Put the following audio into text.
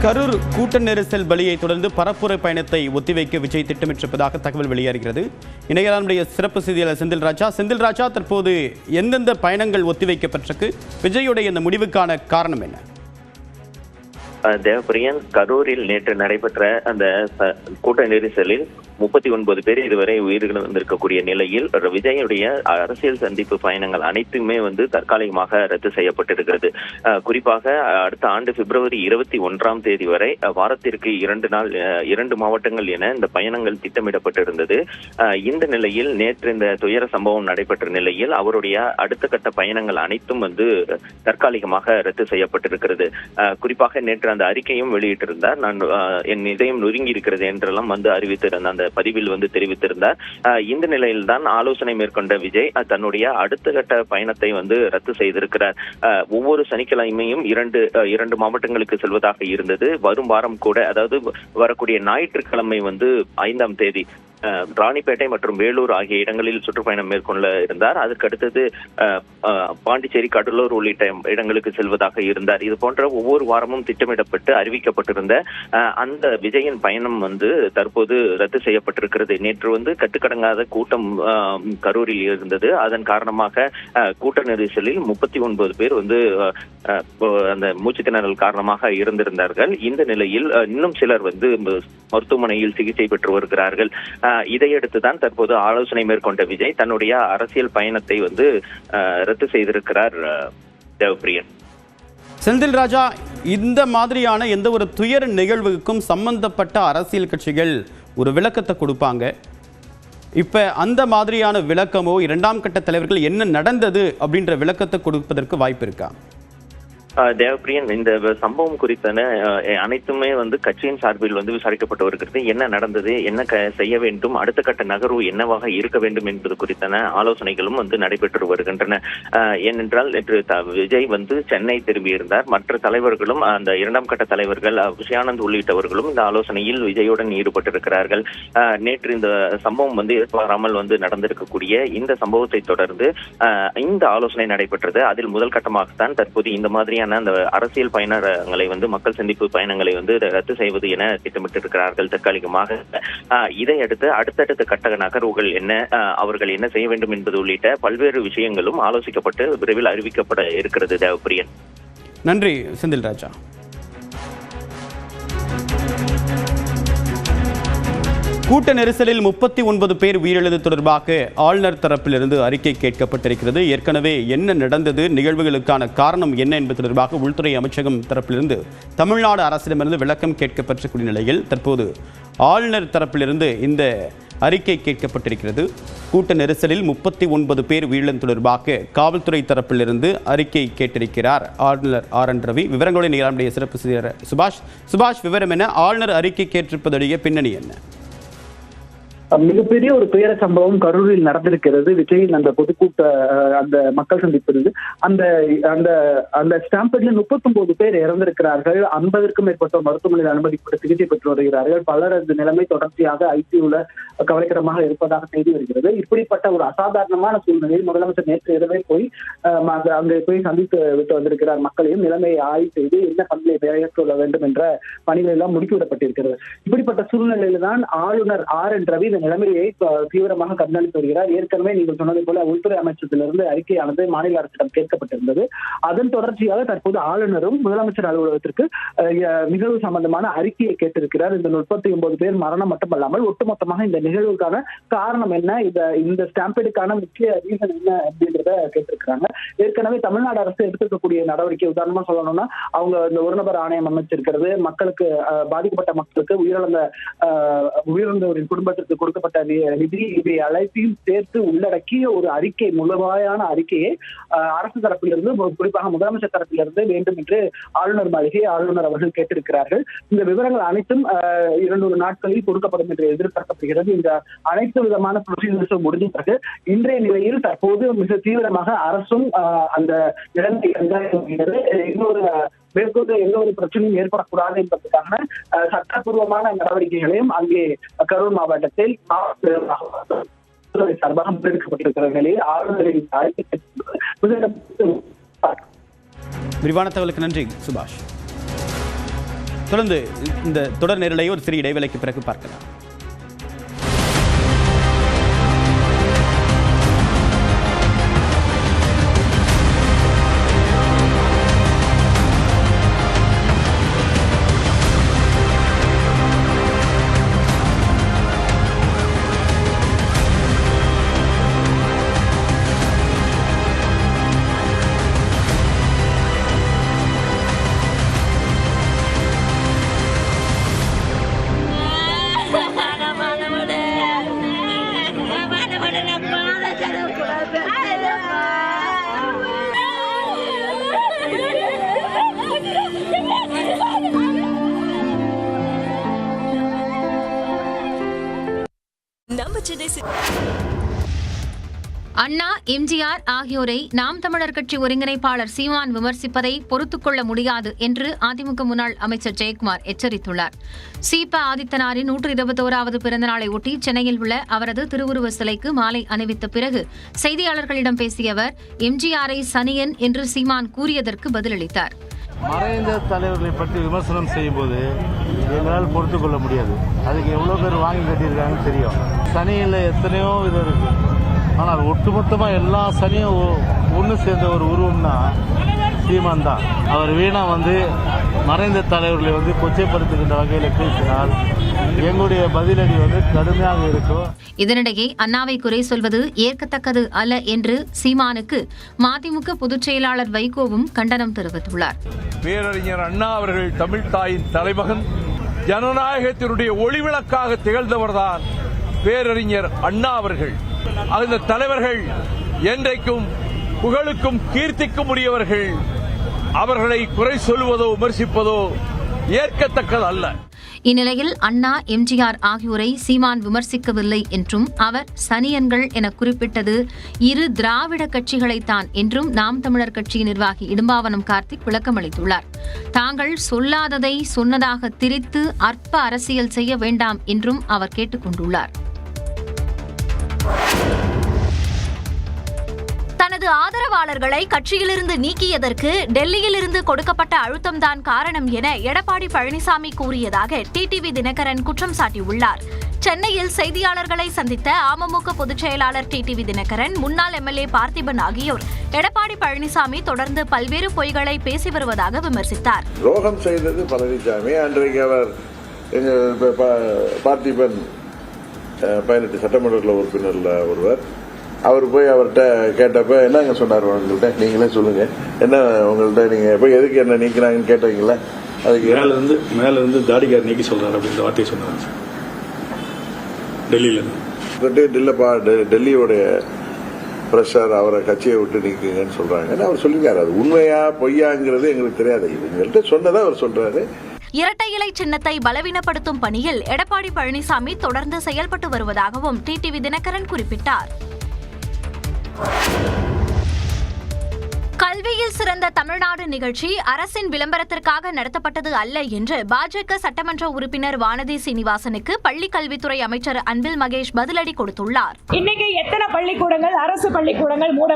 கரூர் கூட்ட நெரிசல் பலியை தொடர்ந்து பரப்புரை பயணத்தை ஒத்திவைக்க விஜய் திட்டமிட்டிருப்பதாக தகவல் வெளியாகிறது. இணையனுடைய சிறப்பு செய்தியாளர் செந்தில் ராஜா, தற்போது எந்தெந்த பயணங்கள் ஒத்திவைக்கப்பட்டிருக்கு, விஜயுடைய இந்த முடிவுக்கான காரணம் என்ன? தேவபிரியன், கரூரில் நேற்று நடைபெற்ற அந்த கூட்ட நெரிசலில் 39 பேர் இதுவரை உயிரிழந்திருக்கக்கூடிய நிலையில் விஜயுடைய அரசியல் சந்திப்பு பயணங்கள் அனைத்துமே தற்காலிகமாக ரத்து செய்யப்பட்டிருக்கிறது. குறிப்பாக அடுத்த ஆண்டு பிப்ரவரி 21ஆம் தேதி வரை வாரத்திற்கு 2 மாவட்டங்கள் என இந்த பயணங்கள் திட்டமிடப்பட்டிருந்தது. இந்த நிலையில் நேற்று இந்த துயர சம்பவம் நடைபெற்ற நிலையில் அவருடைய அடுத்த கட்ட பயணங்கள் அனைத்தும் தற்காலிகமாக ரத்து செய்யப்பட்டிருக்கிறது. குறிப்பாக நேற்று அந்த அறிக்கையும் வெளியிட்டிருந்தார். நான் என் இதயம் நொறுங்கி இருக்கிறது என்றெல்லாம் அறிவித்திருந்த அந்த பதிவில் தெரிவித்திருந்தார். இந்த நிலையில் தான் ஆலோசனை மேற்கொண்ட விஜய் தன்னுடைய அடுத்த கட்ட பயணத்தை ரத்து செய்திருக்கிறார். ஒவ்வொரு சனிக்கிழமையும் இரண்டு மாவட்டங்களுக்கு செல்வதாக இருந்தது. வரும் வாரம் கூட, அதாவது வரக்கூடிய ஞாயிற்றுக்கிழமை 5ஆம் தேதி ராணிப்பேட்டை மற்றும் வேலூர் ஆகிய இடங்களில் சுற்றுப்பயணம் மேற்கொள்ள இருந்தார். அதற்கு அடுத்தது பாண்டிச்சேரி, கடலூர் உள்ளிட்ட இடங்களுக்கு செல்வதாக இருந்தார். இது போன்ற ஒவ்வொரு வாரமும் திட்டமிடப்பட்டு அறிவிக்கப்பட்டிருந்த அந்த விஜயின் பயணம் தற்போது ரத்து செய்யப்பட்டிருக்கிறது. நேற்று கட்டுக்கடங்காத கூட்டம் கரூரில் இருந்தது. அதன் காரணமாக கூட்ட நெரிசலில் 39 பேர் அந்த மூச்சு திணறல் காரணமாக இருந்திருந்தார்கள். இந்த நிலையில் இன்னும் சிலர் மருத்துவமனையில் சிகிச்சை பெற்று வருகிறார்கள். இதையடுத்துதான் தற்போது ஆலோசனை மேற்கொண்ட விஜய் தன்னுடைய அரசியல் பயணத்தை ரத்து செய்திருக்கிறார். தேவபிரியன், செந்தில் ராஜா, இந்த மாதிரியான எந்த ஒரு துயர நிகழ்வுக்கும் சம்பந்தப்பட்ட அரசியல் கட்சிகள் ஒரு விளக்கத்தை கொடுப்பாங்க. இப்ப அந்த மாதிரியான விளக்கமோ, 2ஆம் கட்ட தலைவர்கள் என்ன நடந்தது அப்படின்ற விளக்கத்தை கொடுப்பதற்கு வாய்ப்பு இருக்கா? தேவபிரியன், இந்த சம்பவம் குறித்தான அனைத்துமே கட்சியின் சார்பில் விசாரிக்கப்பட்டு வருகிறது. என்ன நடந்தது, என்ன செய்ய வேண்டும், அடுத்த கட்ட நகர்வு என்னவாக இருக்க வேண்டும் என்பது குறித்தான ஆலோசனைகளும் நடைபெற்று வருகின்றன. ஏனென்றால் நேற்று விஜய் சென்னை திரும்பியிருந்தார். மற்ற தலைவர்களும், அந்த 2ஆம் கட்ட தலைவர்கள் விஷயானந்த் உள்ளிட்டவர்களும் இந்த ஆலோசனையில் விஜயுடன் ஈடுபட்டிருக்கிறார்கள். நேற்று இந்த சம்பவம் எதிர்பாராமல் நடந்திருக்கக்கூடிய இந்த சம்பவத்தை தொடர்ந்து இந்த ஆலோசனை நடைபெற்றது. அதில் முதல் கட்டமாகத்தான் தற்போது இந்த மாதிரியான அந்த அரசியல் பயணங்களை மக்கள் சந்திப்பு பயணங்களை ரத்து செய்வது என திட்டமிட்டிருக்கிறார்கள் தற்காலிகமாக. இதையடுத்து அடுத்தடுத்த கட்ட நகர்வுகள் என்ன, அவர்கள் என்ன செய்ய வேண்டும் என்பது உள்ளிட்ட பல்வேறு விஷயங்களும் ஆலோசிக்கப்பட்டு விரைவில் அறிவிக்கப்பட இருக்கிறது. தேவபிரியன், நன்றி செந்தில் ராஜா. கூட்ட நெரிசலில் 39 பேர் உயிரிழந்தது தொடர்பாக ஆளுநர் தரப்பிலிருந்து அறிக்கை கேட்கப்பட்டிருக்கிறது. ஏற்கனவே என்ன நடந்தது, நிகழ்வுகளுக்கான காரணம் என்ன என்பது தொடர்பாக உள்துறை அமைச்சகம் தரப்பிலிருந்து தமிழ்நாடு அரசிடமிருந்து விளக்கம் கேட்கப்பட்டிருக்கூடிய நிலையில் தற்போது ஆளுநர் தரப்பிலிருந்து இந்த அறிக்கை கேட்கப்பட்டிருக்கிறது. கூட்ட நெரிசலில் 39 பேர் உயிரிழந்தது தொடர்பாக காவல்துறை தரப்பிலிருந்து அறிக்கை கேட்டிருக்கிறார் ஆளுநர் RN ரவி. விவரங்களுடைய நிகழ்ச்சியுடைய சிறப்பு செய்தியாளர் சுபாஷ், விவரம் என்ன, ஆளுநர் அறிக்கை கேட்டிருப்பதுடைய பின்னணி என்ன? மிகப்பெரிய ஒரு துயர சம்பவம் கரூரில் நடந்திருக்கிறது. விஜயின் அந்த பொதுக்கூட்ட அந்த மக்கள் சந்திப்பில் அந்த ஸ்டாம்பேட்ல 39 பேர் இறந்திருக்கிறார்கள். 50க்கும் மேற்பட்ட மருத்துவமனையில் அனுமதிக்கப்பட்டு சிகிச்சை பெற்று வருகிறார்கள். பலர் அந்த நிலைமை தொடர்ச்சியாக ICUல கவலைக்கிடமாக இருப்பதாக செய்தி வருகிறது. இப்படிப்பட்ட ஒரு அசாதாரணமான சூழ்நிலையில் முதலமைச்சர் நேற்று இரவே போய் அங்கே போய் சந்தித்து விட்டு வந்திருக்கிறார். மக்களையும் நிலைமையை ஆய்வு செய்து என்ன பணியை நிறைவேற்ற வேண்டும் என்ற பணிகள் எல்லாம் முடுக்கிவிடப்பட்டிருக்கிறது. இப்படிப்பட்ட சூழ்நிலையில தான் ஆளுநர் RN ரவி நிலைமையை தீவிரமாக கண்காணித்து வருகிறார். ஏற்கனவே நீங்கள் சொன்னதை போல உள்துறை அமைச்சகத்திலிருந்து அறிக்கையானது மாநில அரசிடம் கேட்கப்பட்டிருந்தது. அதன் தொடர்ச்சியாக தற்போது ஆளுநரும் முதலமைச்சர் அலுவலகத்திற்கு நிகழ்வு சம்பந்தமான அறிக்கையை கேட்டிருக்கிறார். இந்த 39 பேர் மரணம் மட்டுமல்லாமல் ஒட்டுமொத்தமாக இந்த நிகழ்வுக்கான காரணம் என்ன, இந்த ஸ்டாம்பேடுக்கான முக்கிய ரீசன் என்ன அப்படின்றத கேட்டிருக்கிறாங்க. ஏற்கனவே தமிழ்நாடு அரசு எடுத்துக்கக்கூடிய நடவடிக்கை, உதாரணமா சொல்லணும்னா அவங்க இந்த ஒரு நபர் ஆணையம் அமைச்சிருக்கிறது. மக்களுக்கு பாதிக்கப்பட்ட மக்களுக்கு உயிரிழந்தவரின் குடும்பத்திற்கு கொடுக்கப்பட்ட நிதி, இவை அனைத்தையும் சேர்த்து உள்ளடக்கிய ஒரு அறிக்கை, முழுமையான அறிக்கையை அரசு தரப்பிலிருந்து, குறிப்பாக முதலமைச்சர் தரப்பிலிருந்து வேண்டும் என்று ஆளுநர் மாளிகை ஆளுநர் அவர்கள் கேட்டிருக்கிறார்கள். இந்த விவரங்கள் அனைத்தும் 200 நாட்களில் கொடுக்கப்படும் என்று எதிர்பார்க்கப்படுகிறது. இந்த அனைத்து விதமான ப்ரொசீஜர்ஸும் முடிஞ்ச பிறகு இன்றைய நிலையில் தற்போது மிக தீவிரமாக அரசும் அந்த நிலைமை மேற்கொண்டு எந்த ஒரு பிரச்சனையும் ஏற்படக்கூடாது என்பதற்கான சட்டப்பூர்வமான நடவடிக்கைகளையும் அங்கே கரூர் மாவட்டத்தில் சார்பாக முன்னெடுக்கப்பட்டிருக்கிற நிலையில் ஆளுநரின் விரிவான தகவலுக்கு நன்றி சுபாஷ். தொடர்ந்து இந்த தொடர் நேரலை ஒரு சிறிய இடைவேளைக்கு பிறகு பார்க்கலாம். அண்ணா, எம்ஜிஆர் ஆகியோரை நாம் தமிழர் கட்சி ஒருங்கிணைப்பாளர் சீமான் விமர்சிப்பதை பொறுத்துக்கொள்ள முடியாது என்று அதிமுக முன்னாள் அமைச்சர் ஜெயக்குமார் எச்சரித்துள்ளார். சீப ஆதித்தனாரின் 121வது பிறந்தநாளை ஒட்டி சென்னையில் உள்ள அவரது திருவுருவ சிலைக்கு மாலை அணிவித்த பிறகு செய்தியாளர்களிடம் பேசிய அவர், எம்ஜிஆரை சனியன் என்று சீமான் கூறியதற்கு பதிலளித்தார். மறைந்த தலைவர்களை பற்றி விமர்சனம் செய்யும் போது எங்களால் பொறுத்து கொள்ள முடியாது. அதுக்கு எவ்வளோ பேர் வாங்கி கட்டியிருக்காங்கன்னு தெரியும். சனியில் எத்தனையோ விதம் இருக்கு. ஆனால் ஒட்டுமொத்தமாக எல்லா சனியும் ஒன்று சேர்ந்த ஒரு உருவம்னா சீமான் தான். அவர் வீணா மறைந்த தலைவர்களை கொச்சைப்படுத்துகின்ற வகையில் பேசினால் எங்களுடைய பதிலடி கடுமையாக இருக்கும். இதனிடையே அண்ணாவை குறை சொல்வது ஏற்கத்தக்கது அல்ல என்று சீமானுக்கு மதிமுக பொதுச் செயலாளர் வைகோவும் கண்டனம் தெரிவித்துள்ளார். பேரறிஞர் அண்ணா அவர்கள் தமிழ் தாயின் தலைமகன், ஜனநாயகத்தினுடைய ஒளிவிளக்காக திகழ்ந்தவர்தான் பேரறிஞர் அண்ணா அவர்கள். அந்த தலைவர்கள் என்றைக்கும் புகழுக்கும் கீர்த்திக்கும் உரியவர்கள். அவர்களை குறை சொல்வதோ விமர்சிப்பதோ ஏற்கத்தக்கது அல்ல. இந்நிலையில் அண்ணா, எம்ஜிஆர் ஆகியோரை சீமான் விமர்சிக்கவில்லை என்றும் அவர் சனியன்கள் என குறிப்பிட்டது இரு திராவிட கட்சிகளைத்தான் என்றும் நாம் தமிழர் கட்சி நிர்வாகி இடும்பாவனம் கார்த்திக் விளக்கமளித்துள்ளார். தாங்கள் சொல்லாததை சொன்னதாக திரித்து அற்ப அரசியல் செய்ய வேண்டாம் என்றும் அவர் கேட்டுக் கொண்டுள்ளார். தனது ஆதரவாளர்களை கட்சியிலிருந்து நீக்கியதற்கு டெல்லியிலிருந்து கொடுக்கப்பட்ட அழுத்தம்தான் காரணம் என எடப்பாடி பழனிசாமி கூறியதாக டிடிவி தினகரன் குற்றம் சாட்டியுள்ளார். சென்னையில் செய்தியாளர்களை சந்தித்த அமமுக பொதுச் செயலாளர் டிடிவி தினகரன், முன்னாள் எம்எல்ஏ பார்த்திபன் ஆகியோர் எடப்பாடி பழனிசாமி தொடர்ந்து பல்வேறு பொய்களை பேசி வருவதாக விமர்சித்தார். துரோகம் செய்தது பழனிசாமி. அன்றைக்கு அவர் பார்த்திபன் 18 சட்டமன்ற உறுப்பினர்ல ஒருவர். அவர் போய் அவர்கிட்ட கேட்டப்ப என்னங்க சொன்னார், உங்கள்கிட்ட நீங்களே சொல்லுங்க, என்ன உங்கள்கிட்ட நீங்க போய் எதுக்கு என்ன நீக்கிறாங்கன்னு கேட்டீங்களா? அதுக்கு மேல இருந்து தாடிக்கார் நீக்கி சொல்றாரு அப்படின்ற வார்த்தையை சொன்னாங்க சார். டெல்லியோடைய பிரஷர் அவரை கட்சியை விட்டு நீக்குங்கன்னு சொல்றாங்க. அவர் சொல்லிருக்காரு. அது உண்மையா பொய்யாங்கிறது எங்களுக்கு தெரியாது. இவங்கள்ட்ட சொன்னதை அவர் சொல்றாரு. இரட்டை இலை சின்னத்தை பலவீனப்படுத்தும் பணியில் எடப்பாடி பழனிசாமி தொடர்ந்து செயல்பட்டு வருவதாகவும் டிடிவி தினகரன் குறிப்பிட்டார். கல்வியில் சிறந்த தமிழ்நாடு நிகழ்ச்சி அரசின் விளம்பரத்திற்காக நடத்தப்பட்டது அல்ல என்று பாஜக சட்டமன்ற உறுப்பினர் வானதி சீனிவாசனுக்கு பள்ளிக் கல்வித்துறை அமைச்சர் அன்பில் மகேஷ் பதிலடி கொடுத்துள்ளார். இன்னைக்கு எத்தனை பள்ளிக்கூடங்கள், அரசு பள்ளிக்கூடங்கள் மூட